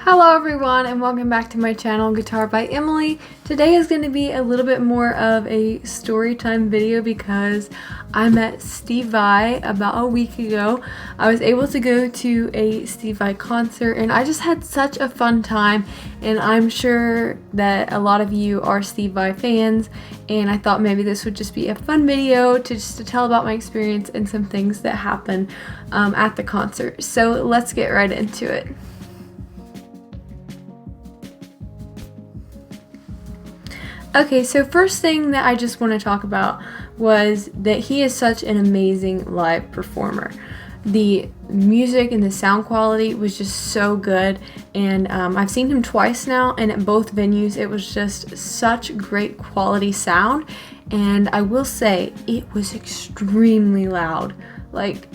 Hello everyone and welcome back to my channel, Guitar by Emily. Today is going to be a little bit more of a story time video because I met Steve Vai about a week ago. I was able to go to a Steve Vai concert and I just had such a fun time, and I'm sure that a lot of you are Steve Vai fans, and I thought maybe this would just be a fun video to tell about my experience and some things that happened at the concert. So let's get right into it. Okay, so first thing that I just want to talk about was that he is such an amazing live performer. The music and the sound quality was just so good, and I've seen him twice now, and at both venues it was just such great quality sound. And I will say it was extremely loud, like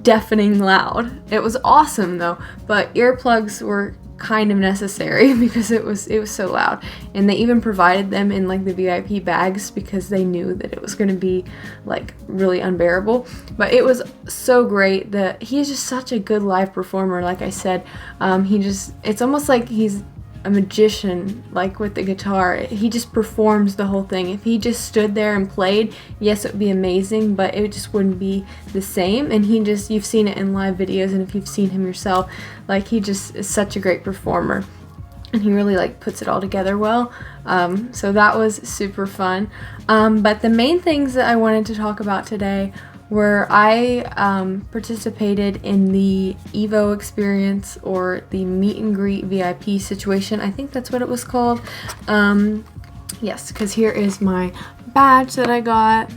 deafening loud. It was awesome though, but earplugs were kind of necessary because it was so loud, and they even provided them in like the VIP bags because they knew that it was going to be like really unbearable. But it was so great that he is just such a good live performer. Like I said, it's almost like he's a magician, like with the guitar. He just performs the whole thing. If he just stood there and played, yes, it would be amazing, but it just wouldn't be the same. And you've seen it in live videos, and if you've seen him yourself, like he just is such a great performer, and he really like puts it all together well. So that was super fun. But the main things that I wanted to talk about today where I participated in the Evo experience, or the meet and greet VIP situation. I think that's what it was called. Yes, because here is my badge that I got.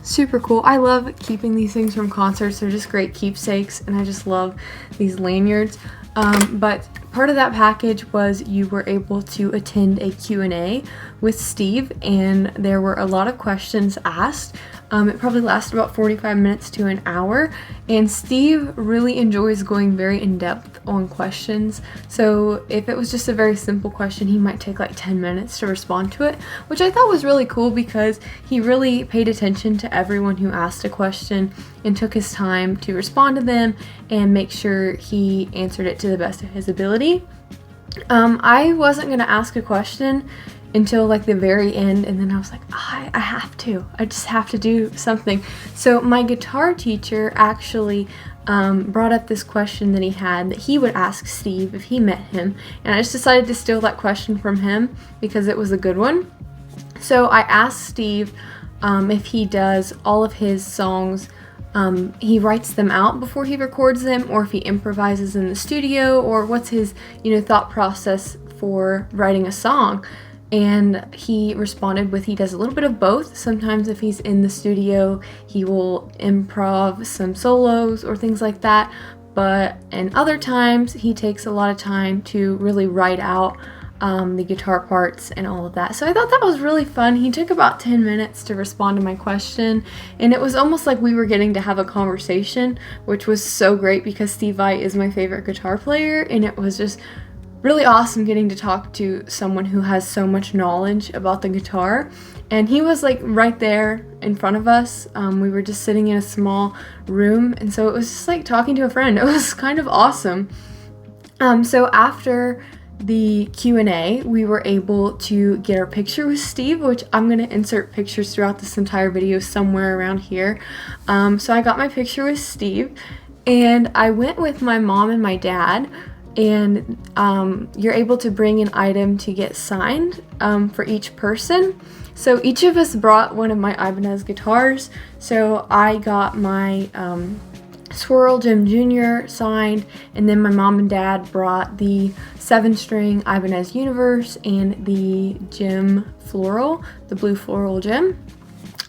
Super cool. I love keeping these things from concerts. They're just great keepsakes, and I just love these lanyards. But part of that package was you were able to attend a Q&A with Steve, and there were a lot of questions asked. It probably lasted about 45 minutes to an hour, and Steve really enjoys going very in-depth on questions. So if it was just a very simple question, he might take like 10 minutes to respond to it, which I thought was really cool because he really paid attention to everyone who asked a question and took his time to respond to them and make sure he answered it to the best of his ability. I wasn't going to ask a question until like the very end, and then I was like, I just have to do something. So my guitar teacher actually brought up this question that he had that he would ask Steve if he met him, and I just decided to steal that question from him because it was a good one. So I asked Steve if he does all of his songs, he writes them out before he records them, or if he improvises in the studio, or what's his thought process for writing a song. And he responded with he does a little bit of both. Sometimes if he's in the studio, he will improv some solos or things like that. And other times he takes a lot of time to really write out the guitar parts and all of that. So I thought that was really fun. He took about 10 minutes to respond to my question, and it was almost like we were getting to have a conversation, which was so great because Steve Vai is my favorite guitar player, and it was just really awesome getting to talk to someone who has so much knowledge about the guitar. And he was like right there in front of us. We were just sitting in a small room, and so it was just like talking to a friend. It was kind of awesome. So after the Q&A, we were able to get our picture with Steve, which I'm going to insert pictures throughout this entire video somewhere around here. So I got my picture with Steve, and I went with my mom and my dad. And you're able to bring an item to get signed for each person. So each of us brought one of my Ibanez guitars. So I got my Swirl Jim Jr. signed, and then my mom and dad brought the 7-string Ibanez Universe and the Jim Floral, the blue floral gem.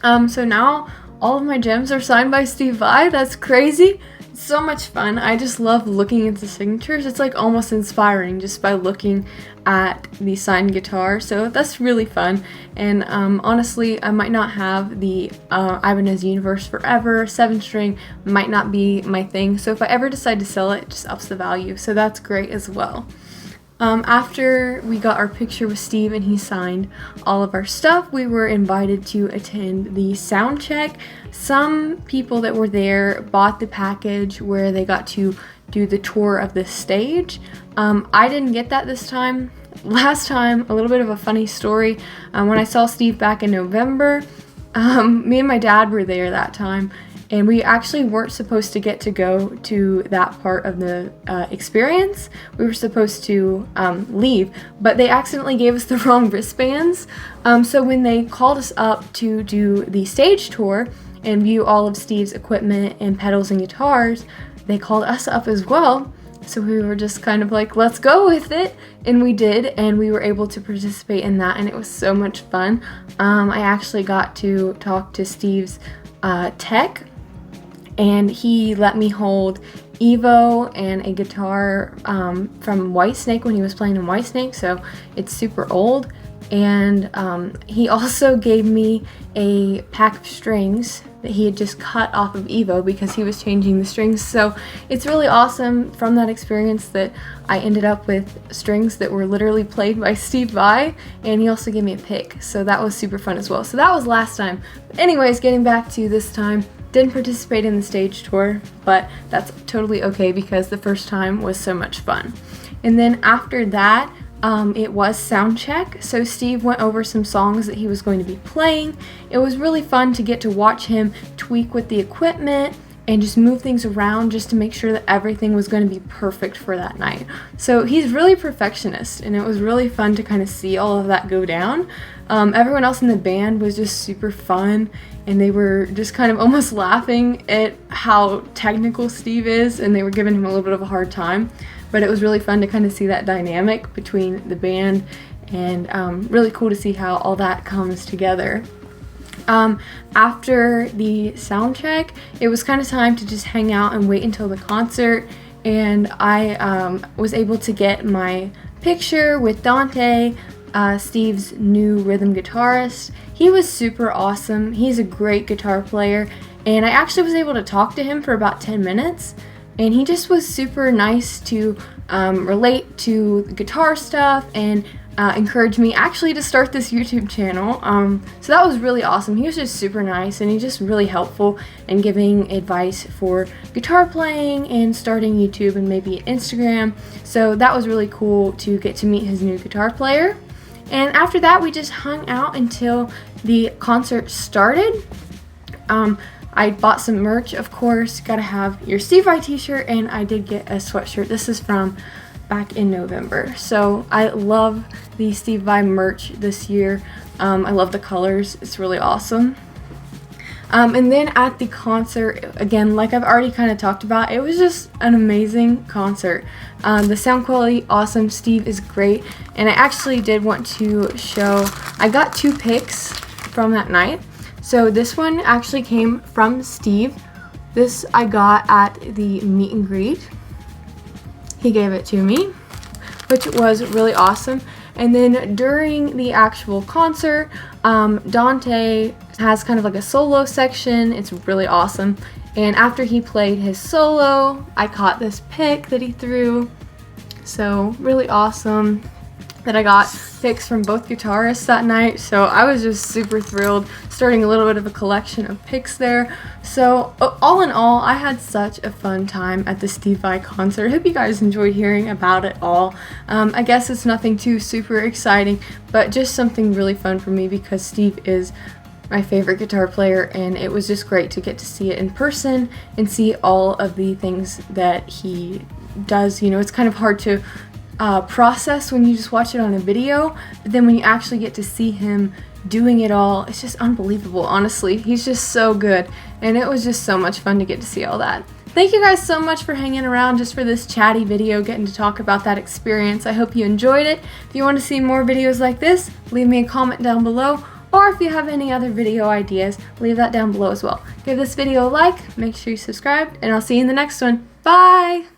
So now all of my gems are signed by Steve Vai. That's crazy. So much fun. I just love looking at the signatures. It's like almost inspiring just by looking at the signed guitar. So that's really fun. And honestly, I might not have the Ibanez Universe forever. 7-string might not be my thing. So if I ever decide to sell it, it just ups the value. So that's great as well. After we got our picture with Steve and he signed all of our stuff, we were invited to attend the sound check. Some people that were there bought the package where they got to do the tour of the stage. I didn't get that this time. Last time, a little bit of a funny story. When I saw Steve back in November, me and my dad were there that time, and we actually weren't supposed to get to go to that part of the experience. We were supposed to leave, but they accidentally gave us the wrong wristbands. So when they called us up to do the stage tour and view all of Steve's equipment and pedals and guitars, they called us up as well. So we were just kind of like, let's go with it. And we did, and we were able to participate in that, and it was so much fun. I actually got to talk to Steve's tech, and he let me hold Evo and a guitar from Whitesnake when he was playing in Whitesnake, so it's super old. And he also gave me a pack of strings that he had just cut off of Evo because he was changing the strings. So it's really awesome from that experience that I ended up with strings that were literally played by STEVE VAI, and he also gave me a pick. So that was super fun as well. So that was last time. But anyways, getting back to this time, didn't participate in the stage tour, but that's totally okay because the first time was so much fun. And then after that, it was sound check, so Steve went over some songs that he was going to be playing. It was really fun to get to watch him tweak with the equipment and just move things around just to make sure that everything was going to be perfect for that night. So he's really perfectionist, and it was really fun to kind of see all of that go down. Everyone else in the band was just super fun, and they were just kind of almost laughing at how technical Steve is, and they were giving him a little bit of a hard time. But it was really fun to kind of see that dynamic between the band, and really cool to see how all that comes together. After the sound check, it was kind of time to just hang out and wait until the concert, and I was able to get my picture with Dante, Steve's new rhythm guitarist. He was super awesome. He's a great guitar player, and I actually was able to talk to him for about 10 minutes. And he just was super nice to relate to the guitar stuff and encourage me actually to start this YouTube channel. So that was really awesome. He was just super nice, and he's just really helpful in giving advice for guitar playing and starting YouTube and maybe Instagram. So that was really cool to get to meet his new guitar player. And after that, we just hung out until the concert started. I bought some merch, of course. Gotta have your STEVE VAI t-shirt, and I did get a sweatshirt. This is from back in November. So I love the STEVE VAI merch this year. I love the colors. It's really awesome. And then at the concert, again, like I've already kind of talked about, it was just an amazing concert. The sound quality, awesome. Steve is great. And I actually did want to show, I got 2 picks from that night. So this one actually came from Steve. This I got at the meet and greet. He gave it to me, which was really awesome. And then during the actual concert, Dante has kind of like a solo section. It's really awesome. And after he played his solo, I caught this pick that he threw. So really awesome that I got picks from both guitarists that night. So I was just super thrilled, starting a little bit of a collection of picks there. So all in all, I had such a fun time at the STEVE VAI concert. I hope you guys enjoyed hearing about it all. I guess it's nothing too super exciting, but just something really fun for me because Steve is my favorite guitar player, and it was just great to get to see it in person and see all of the things that he does. You know, it's kind of hard to process when you just watch it on a video, but then when you actually get to see him doing it all, it's just unbelievable. Honestly, he's just so good, and it was just so much fun to get to see all that. Thank you guys so much for hanging around just for this chatty video, getting to talk about that experience. I hope you enjoyed it. If you want to see more videos like this, leave me a comment down below, or if you have any other video ideas, leave that down below as well. Give this video a like, make sure you subscribe, and I'll see you in the next one. Bye!